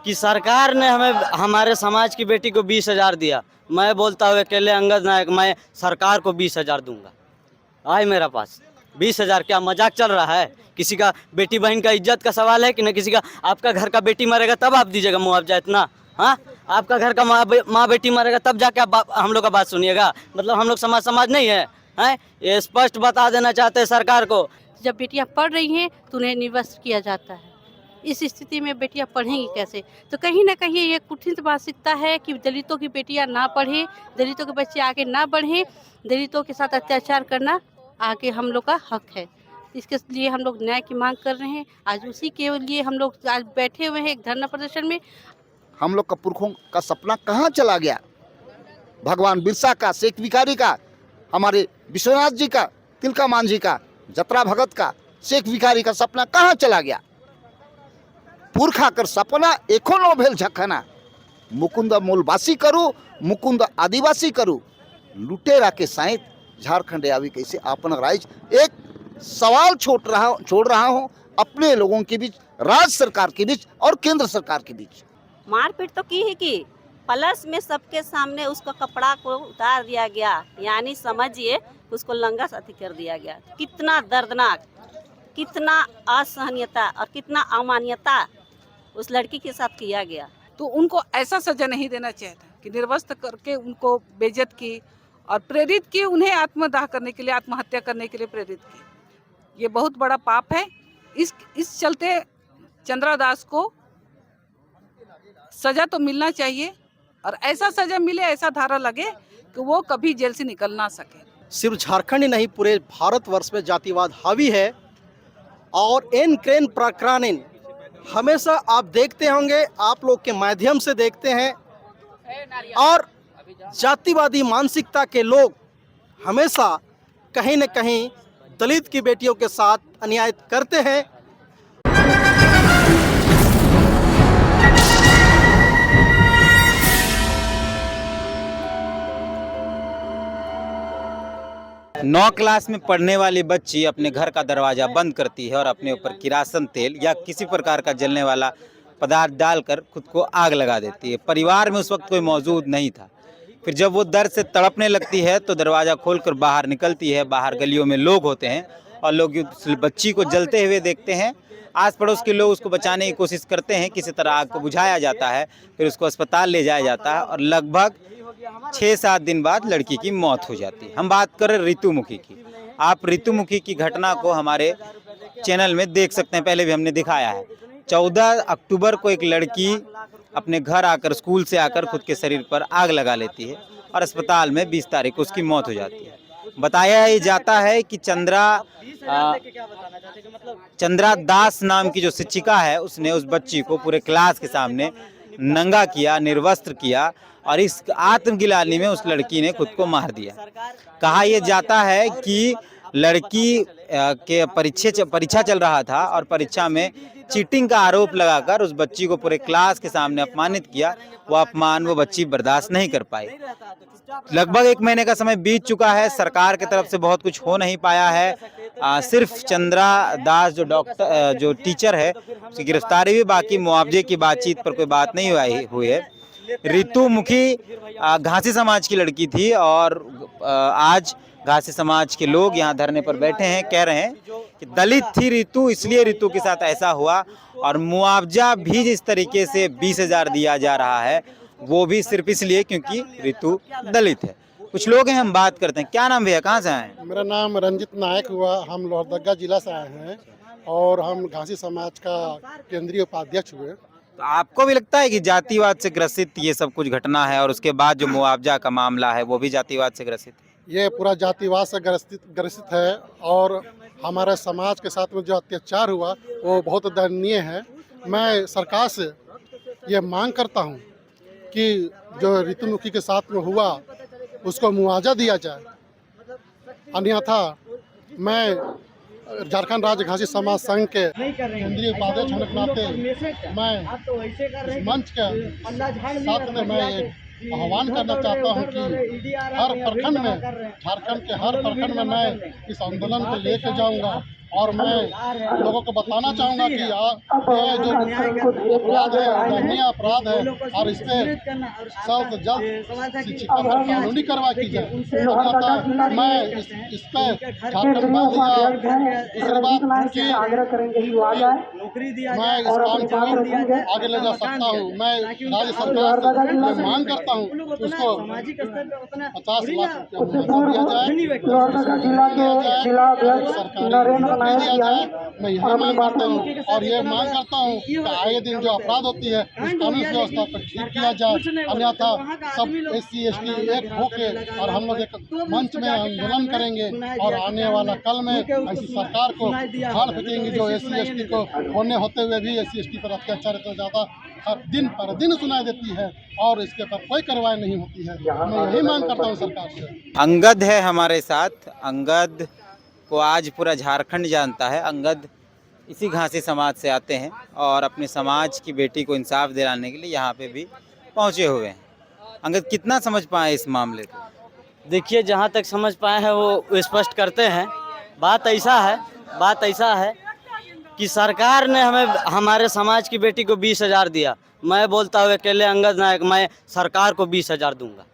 कि सरकार ने हमें हमारे समाज की बेटी को 20,000 दिया। मैं बोलता हूँ अकेले अंगद नायक, मैं सरकार को 20,000 दूंगा। आए मेरा पास 20,000, क्या मजाक चल रहा है? किसी का बेटी बहन का इज्जत का सवाल है कि न किसी का। आपका घर का बेटी मरेगा तब आप दीजिएगा मुआवजा इतना? हाँ, आपका घर का माँ बेटी मरेगा तब जाके आप हम लोग का बात सुनिएगा? मतलब हम लोग समाज नहीं है? हैं? ये स्पष्ट बता देना चाहते हैं सरकार को। जब बेटियां पढ़ रही हैं तो उन्हें निवस्त किया जाता है। इस स्थिति में बेटियां पढ़ेंगी कैसे? तो कहीं ना कहीं ये कुठित मानसिकता है कि दलितों की बेटियां ना पढ़ें, दलितों के बच्चे आगे ना बढ़ें, दलितों के साथ अत्याचार करना आगे हम लोग का हक है। इसके लिए हम लोग न्याय की मांग कर रहे हैं। आज उसी के लिए हम लोग आज बैठे हुए हैं एक धरना प्रदर्शन में। हम लोग का पुरखों का सपना कहाँ चला गया? भगवान बिरसा का, शेख भिखारी का, हमारे विश्वनाथ जी का, तिलका मांझी का, जतरा भगत का, शेख भिखारी का सपना कहाँ चला गया? पुरखा कर सपना एको नो भेल झखना, मुकुंद मूलवासी करू, मुकुंद आदिवासी करू, लुटेरा के साइंत झारखंड आवी कैसे अपन राइज। एक सवाल छोड़ रहा हूँ अपने लोगों के बीच, राज्य सरकार के बीच और केंद्र सरकार के बीच। मारपीट तो की ही की, प्लस में सबके सामने उसका कपड़ा को उतार दिया गया, यानी समझिए उसको लंगा साथी कर दिया गया। कितना दर्दनाक, कितना असहनीयता और कितना अमान्यता उस लड़की के साथ किया गया। तो उनको ऐसा सजा नहीं देना चाहिए था कि निर्वस्त्र करके उनको बेइज्जत की और प्रेरित की, उन्हें आत्मदाह करने के लिए, आत्महत्या करने के लिए प्रेरित की। ये बहुत बड़ा पाप है। इस चलते चंद्रा दास को सजा तो मिलना चाहिए और ऐसा सजा मिले, ऐसा धारा लगे कि वो कभी जेल से निकल ना सके। सिर्फ झारखंड ही नहीं, पूरे भारतवर्ष में जातिवाद हावी है। और एन क्रेन प्रकरण हमेशा आप देखते होंगे, आप लोग के माध्यम से देखते हैं, और जातिवादी मानसिकता के लोग हमेशा कहीं न कहीं दलित की बेटियों के साथ अन्याय करते हैं। नौ क्लास में पढ़ने वाली बच्ची अपने घर का दरवाज़ा बंद करती है और अपने ऊपर किरासन तेल या किसी प्रकार का जलने वाला पदार्थ डालकर खुद को आग लगा देती है। परिवार में उस वक्त कोई मौजूद नहीं था। फिर जब वो दर्द से तड़पने लगती है तो दरवाज़ा खोलकर बाहर निकलती है। बाहर गलियों में लोग होते हैं और लोग उस बच्ची को जलते हुए देखते हैं। आस पड़ोस के लोग उसको बचाने की कोशिश करते हैं, किसी तरह आग को बुझाया जाता है, फिर उसको अस्पताल ले जाया जाता है और लगभग 6-7 दिन बाद लड़की की मौत हो जाती है। हम बात कर रहे ऋतुमुखी की। आप ऋतुमुखी की घटना को हमारे चैनल में देख सकते हैं, पहले भी हमने दिखाया है। 14 अक्टूबर को एक लड़की अपने घर आकर, स्कूल से आकर खुद के शरीर पर आग लगा लेती है और अस्पताल में 20 तारीख को उसकी मौत हो जाती है। बताया जाता है कि चंद्रा दास नाम की जो शिक्षिका है, उसने उस बच्ची को पूरे क्लास के सामने नंगा किया, निर्वस्त्र किया और इस आत्मगिलानी में उस लड़की ने खुद को मार दिया। कहा यह जाता है कि लड़की के परीक्षा चल रहा था और परीक्षा में चीटिंग का आरोप लगाकर उस बच्ची को पूरे क्लास के सामने अपमानित किया। वो अपमान वो बच्ची बर्दाश्त नहीं कर पाई। लगभग 1 महीने का समय बीत चुका है, सरकार की तरफ से बहुत कुछ हो नहीं पाया है। सिर्फ चंद्रा दास जो टीचर है उसकी गिरफ्तारी भी बाकी, मुआवजे की बातचीत पर कोई बात नहीं हुई है। ऋतुमुखी घासी समाज की लड़की थी और आज घासी समाज के लोग यहाँ धरने पर बैठे हैं, कह रहे हैं कि दलित थी ऋतु, इसलिए ऋतु के साथ ऐसा हुआ। और मुआवजा भी जिस तरीके से 20,000 दिया जा रहा है वो भी सिर्फ इसलिए क्योंकि ऋतु दलित है। कुछ लोग हैं, हम बात करते हैं। क्या नाम भैया, कहाँ से आए हैं? मेरा नाम रंजित नायक हुआ। हम लोहरदगा जिला से आए हैं और हम घासी समाज का केंद्रीय उपाध्यक्ष हुए। तो आपको भी लगता है कि जातिवाद से ग्रसित ये सब कुछ घटना है और उसके बाद जो मुआवजा का मामला है वो भी जातिवाद से ग्रसित है? ये पूरा जातिवाद से ग्रसित है और हमारे समाज के साथ में जो अत्याचार हुआ वो बहुत दयनीय है। मैं सरकार से ये मांग करता हूँ कि जो ऋतुमुखी के साथ में हुआ उसको मुआवजा दिया जाए, अन्यथा मैं झारखंड राज्य घासी समाज संघ के केंद्रीय उपाध्यक्ष होने के नाते मैं मंच के साथ में मैं एक आह्वान करना चाहता हूं कि हर प्रखंड में, झारखंड के हर प्रखंड में मैं इस आंदोलन को लेकर जाऊंगा और मैं लोगों को बताना चाहूँगा कि ये जो अपराध है दंडनीय अपराध है और इस पर सख्त जल्द शिक्षा पर कानूनी कार्रवाई की जाए। अन्यथा मैं इस पर झारखंड बंद या दूसरी बात कि मैं इस काम को आगे ले जा सकता हूँ। मैं राज्य सरकार से ये मांग करता हूँ कि उसको 50 लाख रुपया दिया जाए, सरकारी दिया जाए। मैं यही मांग करता हूँ और ये मांग करता हूँ कि आए दिन जो अपराध होती है उस कानून व्यवस्था को ठीक किया जाए। अन्यथा सब SC ST एक होके और हम लोग एक मंच में आंदोलन करेंगे और आने वाला कल में ऐसी सरकार को हार फेंकेंगे जो SC ST को होने होते हुए भी SC ST पर अत्याचार इतना ज़्यादा हर दिन पर दिन सुनाई देती है और इसके पर कोई कार्रवाई नहीं होती है। मैं यही मांग करता हूँ सरकार से। अंगद है हमारे साथ। अंगद को आज पूरा झारखंड जानता है। अंगद इसी घासी समाज से आते हैं और अपने समाज की बेटी को इंसाफ दिलाने के लिए यहाँ पे भी पहुँचे हुए हैं। अंगद कितना समझ पाए इस मामले को? देखिए, जहाँ तक समझ पाए हैं वो स्पष्ट करते हैं। बात ऐसा है कि सरकार ने हमें हमारे समाज की बेटी को 20,000 दिया। मैं बोलता हूँ अकेले अंगद नायक, मैं सरकार को 20,000 दूंगा।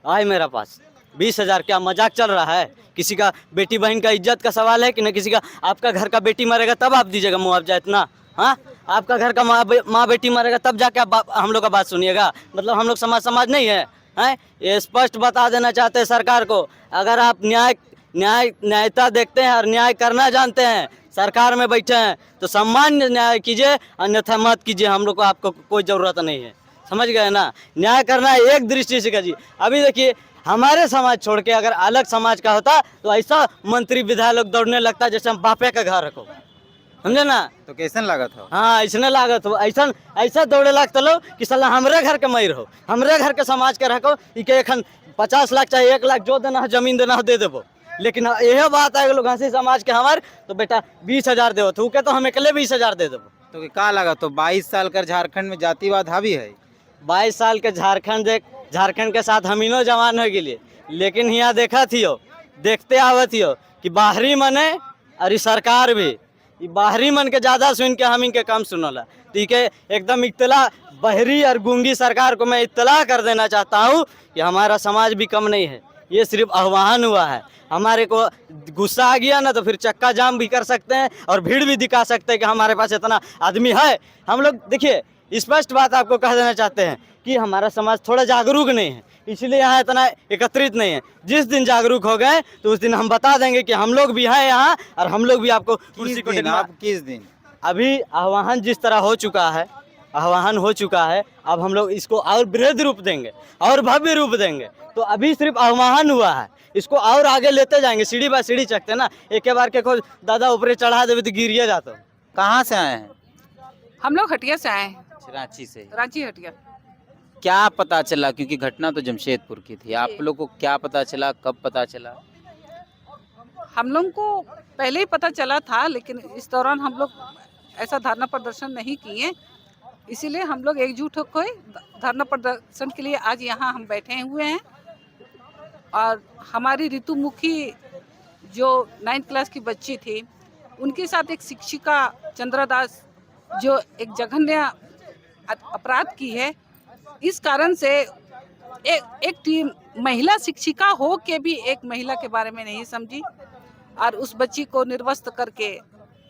आए मेरा पास 20,000, क्या मजाक चल रहा है? किसी का बेटी बहन का इज्जत का सवाल है कि नहीं? किसी का आपका घर का बेटी मरेगा तब आप दीजिएगा मुआवजा इतना? हाँ, आपका घर का माँ बेटी मरेगा तब जाके आप हम लोग का बात सुनिएगा? मतलब हम लोग समाज नहीं है? हैं, ये स्पष्ट बता देना चाहते हैं सरकार को। अगर आप न्यायता देखते हैं और न्याय करना जानते हैं, सरकार में बैठे हैं, तो सामान्य न्याय कीजिए, अन्यथा मत कीजिए। हम लोग को आपको कोई ज़रूरत नहीं है, समझ गए ना? न्याय करना है एक दृष्टि से कीजिए। अभी देखिए, हमारे समाज छोड़ के अगर अलग समाज का होता तो ऐसा मंत्री विधायक लोग दौड़ने लगता जैसे हम बापे का घर रखो, समझे ना? तो कैसन लागत हो? हाँ, ऐसने लागत हो। ऐसा दौड़े लगता लो कि साला हमरे घर के मई रहो, हमरे घर के समाज के रखो। इके एखन 50 लाख चाहे 1 लाख जो देना है जमीन देना हो दे देबो। लेकिन यह बात है लोग हंसी समाज के हमार तो बेटा 20,000 देव तू के तो हम अकेले 20,000 दे देबो। तो क्या लागत हो? 22 साल कर झारखंड में जातिवाद हावी है। 22 साल के झारखंड के साथ हम इनो जवान हो गए, लेकिन यहाँ देखा थियो देखते आवत थियो कि बाहरी मने और सरकार भी बाहरी मन के ज़्यादा सुन के हम इनके कम सुनला। ठीक है, एकदम इत्तला बहरी और गूंगी सरकार को मैं इत्तला कर देना चाहता हूँ कि हमारा समाज भी कम नहीं है। ये सिर्फ आह्वान हुआ है। हमारे को गुस्सा आ गया ना तो फिर चक्का जाम भी कर सकते हैं और भीड़ भी दिखा सकते हैं कि हमारे पास इतना आदमी है। हम लोग देखिए, स्पष्ट बात आपको कह देना चाहते हैं कि हमारा समाज थोड़ा जागरूक नहीं है, इसलिए यहाँ इतना एकत्रित नहीं है। जिस दिन जागरूक हो गए तो उस दिन हम बता देंगे कि हम लोग भी हैं यहाँ और हम लोग भी आपको कुर्सी को किस दिन? अभी आह्वान जिस तरह हो चुका है, अब हम लोग इसको और बृहद रूप देंगे और भव्य रूप देंगे। तो अभी सिर्फ आह्वान हुआ है, इसको और आगे लेते जाएंगे, सीढ़ी बाय सीढ़ी चढ़ते ना। एक बार के को दादा ऊपरे चढ़ा देवे तो गिरिए जाता। कहाँ से आए हैं? हम लोग हटिया से आए हैं। रांची से? रांची हटिया। क्या पता चला, क्योंकि घटना तो जमशेदपुर की थी, आप लोग को क्या पता चला, कब पता चला? हम लोग को पहले ही पता चला था, लेकिन इस दौरान हम लोग ऐसा धरना प्रदर्शन नहीं किए, इसीलिए हम लोग एकजुट होकर धरना प्रदर्शन के लिए आज यहाँ हम बैठे हुए हैं। और हमारी ऋतुमुखी जो 9th क्लास की बच्ची थी, उनके साथ एक शिक्षिका चंद्रा दास जो एक जघन्य अपराध की है, इस कारण से एक टीम महिला शिक्षिका हो के भी एक महिला के बारे में नहीं समझी और उस बच्ची को निर्वस्त्र करके,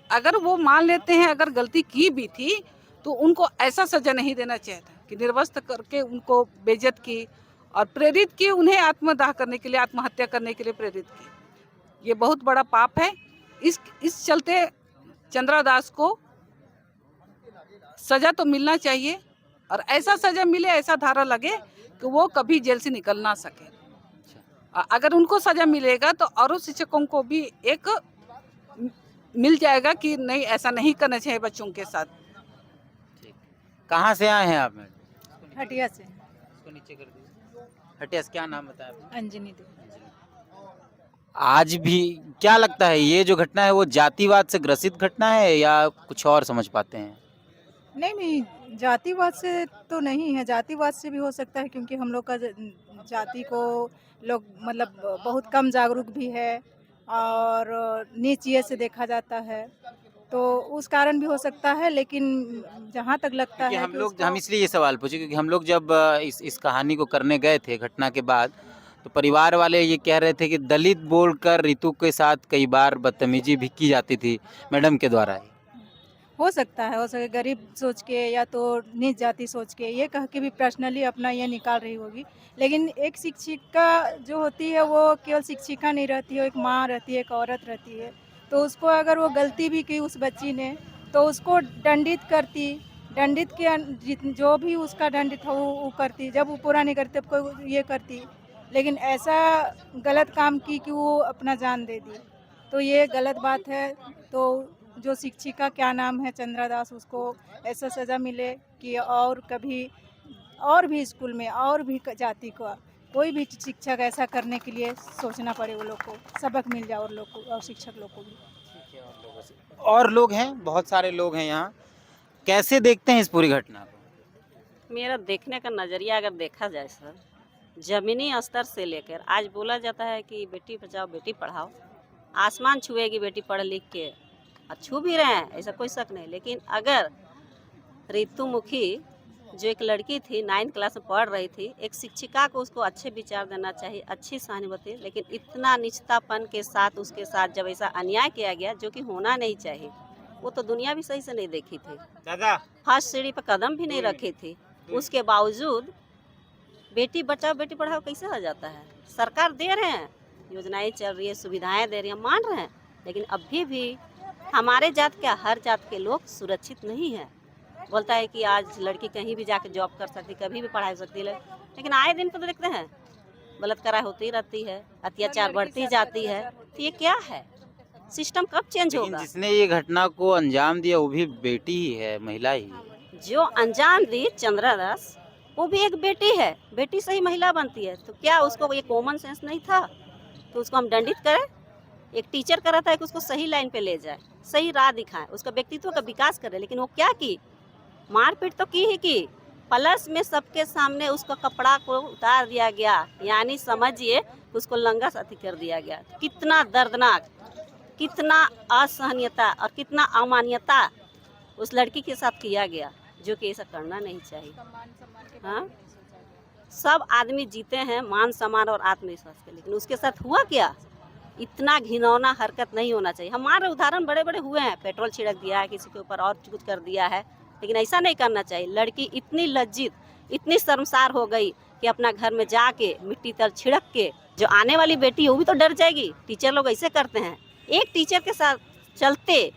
अगर वो मान लेते हैं अगर गलती की भी थी तो उनको ऐसा सजा नहीं देना चाहिए था कि निर्वस्त्र करके उनको बेइज्जत की और प्रेरित की, उन्हें आत्मदाह करने के लिए, आत्महत्या करने के लिए प्रेरित की। ये बहुत बड़ा पाप है। इस चलते चंद्रा दास को सजा तो मिलना चाहिए और ऐसा सजा मिले, ऐसा धारा लगे कि वो कभी जेल से निकल ना सके। अगर उनको सजा मिलेगा तो और शिक्षकों को भी एक मिल जाएगा कि नहीं, ऐसा नहीं करना चाहिए बच्चों के साथ। कहाँ से आए हैं आप? हटिया से। इसको नीचे कर दीजिए। हटिया से क्या नाम बताया आपने? अंजनी देवी। आज भी क्या लगता है ये जो घटना है वो जातिवाद से ग्रसित घटना है या कुछ और समझ पाते हैं? नहीं, जातिवाद से तो नहीं है, जातिवाद से भी हो सकता है क्योंकि हम लोग का जाति को लोग मतलब बहुत कम जागरूक भी है और नीचिए से देखा जाता है, तो उस कारण भी हो सकता है। लेकिन जहाँ तक लगता क्योंकि है हम कि लोग उसको हम इसलिए ये सवाल पूछे क्योंकि हम लोग जब इस कहानी को करने गए थे घटना के बाद, तो परिवार वाले ये कह रहे थे कि दलित बोलकर रितु के साथ कई बार बदतमीजी भी की जाती थी मैडम के द्वारा ही। हो सकता है गरीब सोच के या तो नीच जाति सोच के ये कह के भी पर्सनली अपना ये निकाल रही होगी। लेकिन एक शिक्षिका जो होती है वो केवल शिक्षिका नहीं रहती है, एक माँ रहती है, एक औरत रहती है। तो उसको अगर वो गलती भी की उस बच्ची ने तो उसको दंडित करती, दंडित के जो भी उसका दंडित हो वो करती, जब वो पूरा नहीं करती तब कोई ये करती। लेकिन ऐसा गलत काम की कि वो अपना जान दे दी, तो ये गलत बात है। तो जो शिक्षिका क्या नाम है चंद्रा दास, उसको ऐसा सज़ा मिले कि और कभी और भी स्कूल में और भी जाति का कोई भी शिक्षक ऐसा करने के लिए सोचना पड़े, वो लोग को सबक मिल जाए और लोग को और शिक्षक लोग को भी। और लोग हैं, बहुत सारे लोग हैं यहाँ, कैसे देखते हैं इस पूरी घटना को? मेरा देखने का नज़रिया अगर देखा जाए सर, ज़मीनी स्तर से लेकर आज बोला जाता है कि बेटी बचाओ बेटी पढ़ाओ, आसमान छुएगी बेटी पढ़ लिख के, छू भी रहे हैं, ऐसा कोई शक नहीं। लेकिन अगर रितु मुखी जो एक लड़की थी 9th क्लास में पढ़ रही थी, एक शिक्षिका को उसको अच्छे विचार देना चाहिए, अच्छी सहानुभूति, लेकिन इतना निष्ठापन के साथ उसके साथ जब ऐसा अन्याय किया गया जो कि होना नहीं चाहिए, वो तो दुनिया भी सही से नहीं देखी थी, दादा फर्स्ट सीढ़ी पर कदम भी नहीं रखी थी, उसके बावजूद बेटी बचाओ बेटी पढ़ाओ कैसे हो जाता है? सरकार दे रहे हैं, योजनाएं चल रही है, सुविधाएं दे रही हैं, मान रहे हैं, लेकिन अभी भी हमारे जात क्या हर जात के लोग सुरक्षित नहीं है। बोलता है कि आज लड़की कहीं भी जाकर जॉब कर सकती, कभी भी पढ़ाई सकती है, लेकिन आए दिन तो देखते हैं बलात्कार होती रहती है, अत्याचार बढ़ती जाती है। तो ये क्या है? सिस्टम कब चेंज होगा? जिसने ये घटना को अंजाम दिया वो भी बेटी ही है, महिला ही है। जो अंजाम दी चंद्रा दास, वो भी एक बेटी है, बेटी से ही महिला बनती है। तो क्या उसको ये कॉमन सेंस नहीं था कि उसको हम दंडित करें? एक टीचर का रहता है कि उसको सही लाइन पे ले जाए, सही राह दिखाएं, उसका व्यक्तित्व का विकास करे, लेकिन वो क्या की? मारपीट तो की ही की, प्लस में सबके सामने उसका कपड़ा को उतार दिया गया, यानी समझिए उसको लंगा साथी कर दिया गया। कितना दर्दनाक, कितना असहनीयता और कितना अमान्यता उस लड़की के साथ किया गया, जो कि ऐसा करना नहीं चाहिए। हाँ, सब आदमी जीते हैं मान सम्मान और आत्मविश्वास के, लेकिन उसके साथ हुआ क्या? इतना घिनौना हरकत नहीं होना चाहिए। हमारे उदाहरण बड़े बड़े हुए हैं, पेट्रोल छिड़क दिया है किसी के ऊपर और कुछ कर दिया है, लेकिन ऐसा नहीं करना चाहिए। लड़की इतनी लज्जित, इतनी शर्मसार हो गई कि अपना घर में जाके मिट्टी तल छिड़क के, जो आने वाली बेटी है वो भी तो डर जाएगी। टीचर लोग ऐसे करते हैं, एक टीचर के साथ चलते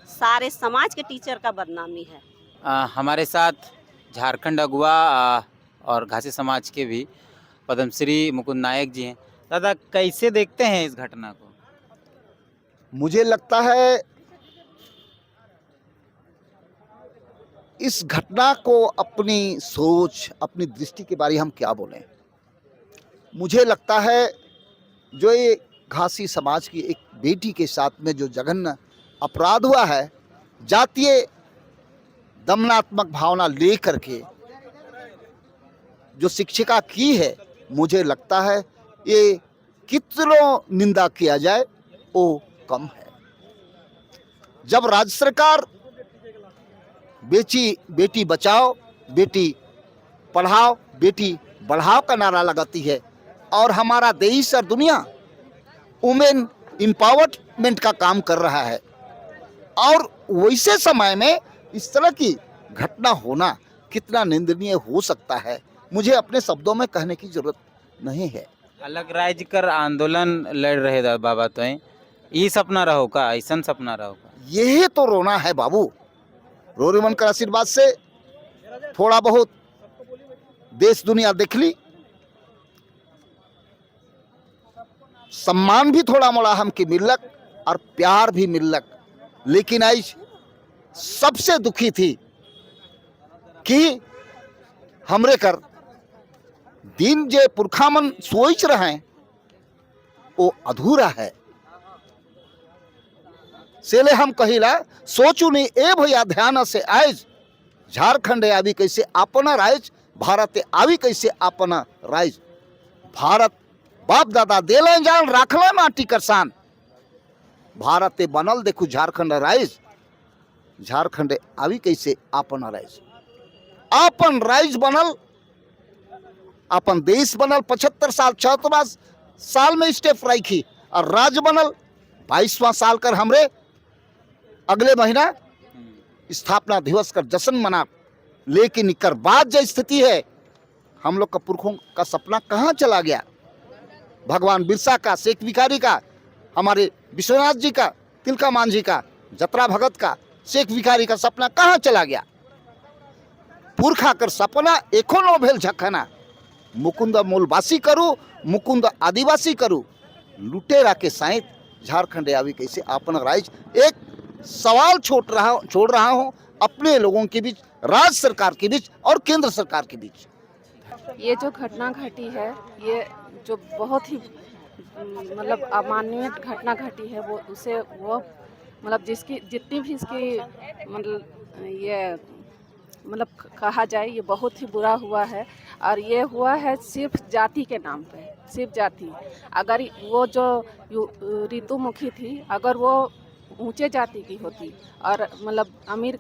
सारे समाज के टीचर का बदनामी है। हमारे साथ झारखंड अगुआ और घासी समाज के भी पद्मश्री मुकुंद नायक जी हैं। दादा, कैसे देखते हैं इस घटना को? मुझे लगता है इस घटना को अपनी सोच, अपनी दृष्टि के बारे हम क्या बोलें। मुझे लगता है जो ये घासी समाज की एक बेटी के साथ में जो जघन्य अपराध हुआ है, जातीय दमनात्मक भावना लेकर के जो शिक्षिका की है, मुझे लगता है ये कितनों निंदा किया जाए वो कम है। जब राज्य सरकार बेटी बचाओ बेटी पढ़ाओ बेटी बढ़ाओ का नारा लगाती है और हमारा देश और दुनिया वुमेन एम्पावरमेंट का काम कर रहा है, और वैसे समय में इस तरह की घटना होना कितना निंदनीय हो सकता है, मुझे अपने शब्दों में कहने की जरूरत नहीं है। अलग राज्य कर आंदोलन लड़ रहे बाबा, तो ये सपना रहो का, ऐसा सपना रहो का? यही तो रोना है बाबू। रोरी मन कर आशीर्वाद से थोड़ा बहुत देश दुनिया देख ली, सम्मान भी थोड़ा मोड़ा हमके मिलक और प्यार भी मिलक, लेकिन आज सबसे दुखी थी कि हमरे कर दिन जे पुरखा मन सोच रहे हैं वो अधूरा है। सेले हम कहिला सोचू नहीं ए भैया ध्यान से आज झारखंड आवी कैसे अपना राज, भारत आवी कैसे अपना राज। भारत बाप दादा देले जान राखले माटी कर सान, भारते बनल देखो झारखंड राइज, झारखंड आवी कैसे आपन राइज, आपन राइज बनल, अपन देश बनल 75 साल 74 साल में स्टेप रखी और राज्य बनल 22वां साल कर हमरे अगले महीना स्थापना दिवस का जश्न मना। लेकिन इकर बाद जो स्थिति है, हम लोग का पुरखों का सपना कहाँ चला गया? भगवान बिरसा का, शेख भिखारी का, हमारे विश्वनाथ जी का, तिलका मांझी का, जतरा भगत का, शेख भिखारी का सपना कहाँ चला गया? पुरखा कर सपना एको नो भेल झखना, मुकुंद मूलवासी करू, मुकुंद आदिवासी करू, लुटेरा के साइंत झारखंड आवी कैसे आपन राइज। एक सवाल छोड़ रहा हूं अपने लोगों के बीच, राज्य सरकार के बीच और केंद्र सरकार के बीच। ये जो घटना घटी है, ये जो बहुत ही मतलब अमानवीय घटना घटी है, वो उसे वो मतलब जिसकी जितनी भी इसकी मतलब ये मतलब कहा जाए, ये बहुत ही बुरा हुआ है। और ये हुआ है सिर्फ जाति के नाम पे, सिर्फ जाति। अगर वो जो ऋतुमुखी थी, अगर वो ऊंचे जाति की होती और मतलब अमीर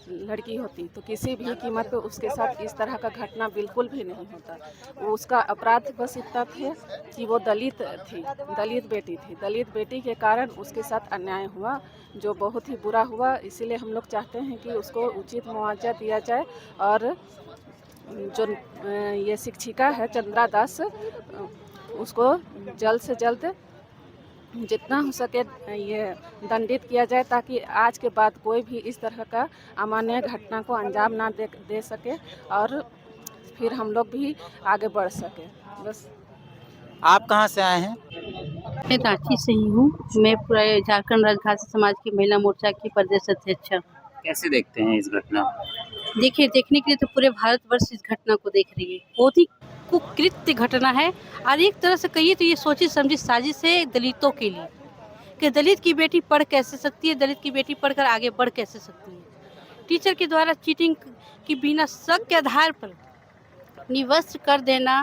लड़की होती तो किसी भी कीमत पे उसके साथ इस तरह का घटना बिल्कुल भी नहीं होता। वो उसका अपराध बस इतना थे कि वो दलित थी, दलित बेटी थी, दलित बेटी के कारण उसके साथ अन्याय हुआ, जो बहुत ही बुरा हुआ। इसीलिए हम लोग चाहते हैं कि उसको उचित मुआवजा दिया जाए और जो ये शिक्षिका है चंद्रा दास, उसको जल्द से जल्द जितना हो सके ये दंडित किया जाए, ताकि आज के बाद कोई भी इस तरह का अमानवीय घटना को अंजाम ना दे सके और फिर हम लोग भी आगे बढ़ सके। बस। आप कहाँ से आए हैं? मैं रांची से ही हूँ। मैं पूरे झारखंड राज्य घासी समाज की महिला मोर्चा की प्रदेश अध्यक्ष। कैसे देखते हैं इस घटना? देखिए, देखने के लिए तो पूरे भारतवर्ष इस घटना को देख रही है। बहुत ही कुकृत्य घटना है और एक तरह से कहिए तो ये सोची समझी साजिश है दलितों के लिए कि दलित की बेटी पढ़ कैसे सकती है, दलित की बेटी पढ़कर आगे बढ़ कैसे सकती है। टीचर के द्वारा चीटिंग की बिना शक के आधार पर निवस्त्र कर देना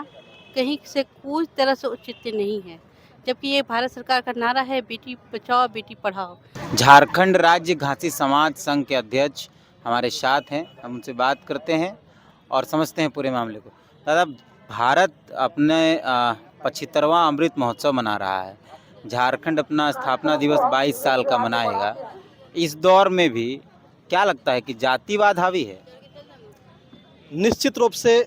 कहीं से कोई तरह से उचित नहीं है, जबकि ये भारत सरकार का नारा है बेटी बचाओ बेटी पढ़ाओ। झारखंड राज्य घासी समाज संघ के अध्यक्ष हमारे साथ हैं, हम उनसे बात करते हैं और समझते हैं पूरे मामले को। दादा, भारत अपने 75वां अमृत महोत्सव मना रहा है, झारखंड अपना स्थापना दिवस 22 साल का मनाएगा। इस दौर में भी क्या लगता है कि जातिवाद हावी है? निश्चित रूप से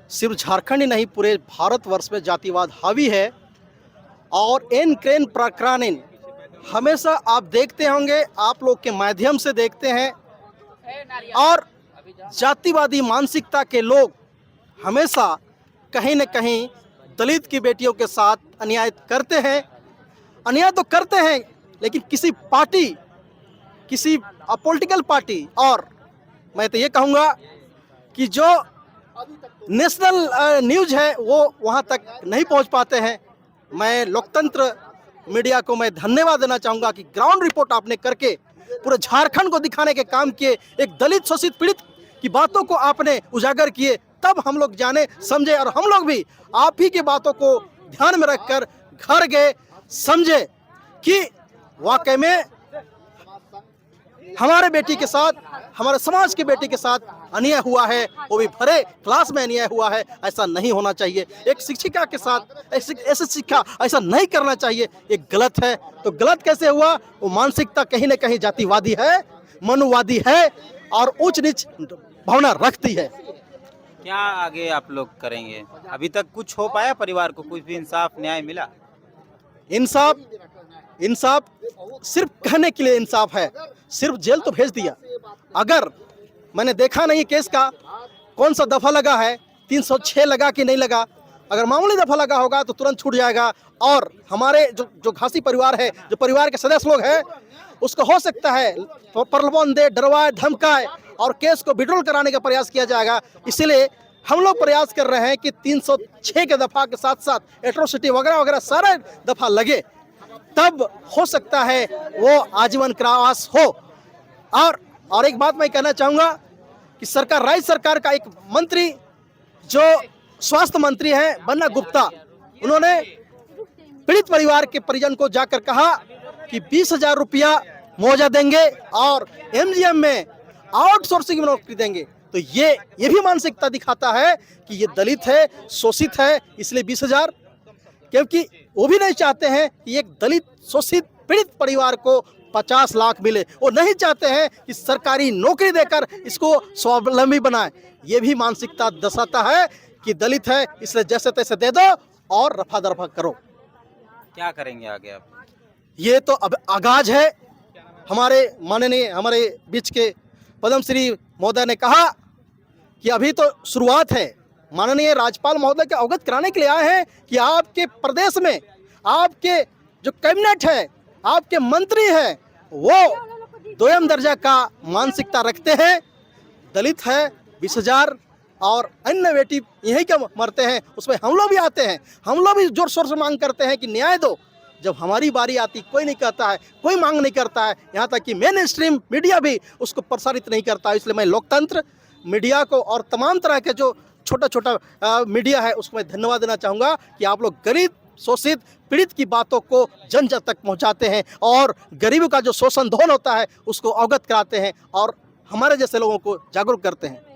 सिर्फ झारखंड ही नहीं, पूरे भारतवर्ष में जातिवाद हावी है। और एन क्रेन प्रकारेण हमेशा आप देखते होंगे, आप लोग के माध्यम से देखते हैं, और जातिवादी मानसिकता के लोग हमेशा कहीं न कहीं दलित की बेटियों के साथ अन्याय करते हैं। अन्याय तो करते हैं, लेकिन किसी पार्टी, किसी पॉलिटिकल पार्टी, और मैं तो ये कहूँगा कि जो नेशनल न्यूज़ है वो वहाँ तक नहीं पहुँच पाते हैं। मैं लोकतंत्र मीडिया को मैं धन्यवाद देना चाहूँगा कि ग्राउंड रिपोर्ट आपने करके पूरे झारखंड को दिखाने के काम किए, एक दलित शोषित पीड़ित की बातों को आपने उजागर किए, तब हम लोग जाने समझे और हम लोग भी आप ही की बातों को ध्यान में रखकर घर गए, समझे कि वाकई में हमारे बेटी के साथ, हमारे समाज की बेटी के साथ अन्याय हुआ है, वो भी भरे क्लास में अन्याय हुआ है। ऐसा नहीं होना चाहिए। एक शिक्षिका के साथ ऐसे शिक्षा ऐसा नहीं करना चाहिए, ये गलत है। तो गलत कैसे हुआ? वो मानसिकता कहीं ना कहीं जातिवादी है, मनुवादी है और उच्च नीच भावना रखती है। क्या आगे आप लोग करेंगे? अभी तक कुछ हो पाया? परिवार को कुछ भी इंसाफ न्याय मिला? इंसाफ सिर्फ कहने के लिए इंसाफ है, सिर्फ जेल तो भेज दिया। अगर मैंने देखा नहीं केस का कौन सा दफा लगा है, 306 लगा कि नहीं लगा। अगर मामूली दफा लगा होगा तो तुरंत छूट जाएगा। और हमारे जो घासी परिवार है, जो परिवार के सदस्य लोग हैं, उसको हो सकता है प्रलोभन दे, डरवाए, धमकाए और केस को विड्रॉल कराने का प्रयास किया जाएगा। इसीलिए हम लोग प्रयास कर रहे हैं कि 306 के दफा के साथ साथ एट्रोसिटी वगैरह वगैरह सारे दफा लगे, तब हो सकता है वो आजीवन कारावास हो। और एक बात मैं कहना चाहूँगा कि सरकार, राज्य सरकार का एक मंत्री जो स्वास्थ्य मंत्री हैं बन्ना गुप्ता, उन्होंने पीड़ित परिवार के परिजन को जाकर कहा कि 20,000 रुपया मुआवजा देंगे और MGM में आउटसोर्सिंग में नौकरी देंगे, तो ये भी मानसिकता दिखाता है कि ये दलित है, शोषित है, इसलिए 20,000। क्योंकि वो भी नहीं चाहते हैं कि एक दलित शोषित पीड़ित परिवार को 50 लाख मिले, वो नहीं चाहते हैं कि सरकारी नौकरी देकर इसको स्वावलंबी बनाए। ये भी मानसिकता दर्शाता है कि दलित है इसलिए जैसे तैसे दे दो और रफा दफा करो। क्या करेंगे आगे आप? ये तो अब आगाज है। हमारे माननीय हमारे बीच के पद्मश्री महोदय ने कहा कि अभी तो शुरुआत है। माननीय राज्यपाल महोदय के अवगत कराने के लिए आए हैं कि आपके प्रदेश में आपके जो कैबिनेट है, आपके मंत्री हैं, वो दोयम दर्जा का मानसिकता रखते हैं। दलित है 20,000 और अन्य बेटी यहीं के मरते हैं, उसमें हम लोग भी आते हैं। हम लोग भी जोर शोर से मांग करते हैं कि न्याय दो। जब हमारी बारी आती कोई नहीं कहता है, कोई मांग नहीं करता है, यहाँ तक कि मेन स्ट्रीम मीडिया भी उसको प्रसारित नहीं करता। इसलिए मैं लोकतंत्र मीडिया को और तमाम तरह के जो छोटा छोटा मीडिया है उसको मैं धन्यवाद देना चाहूँगा कि आप लोग गरीब शोषित पीड़ित की बातों को जन जन तक पहुँचाते हैं और गरीबों का जो शोषण धोन होता है उसको अवगत कराते हैं और हमारे जैसे लोगों को जागरूक करते हैं।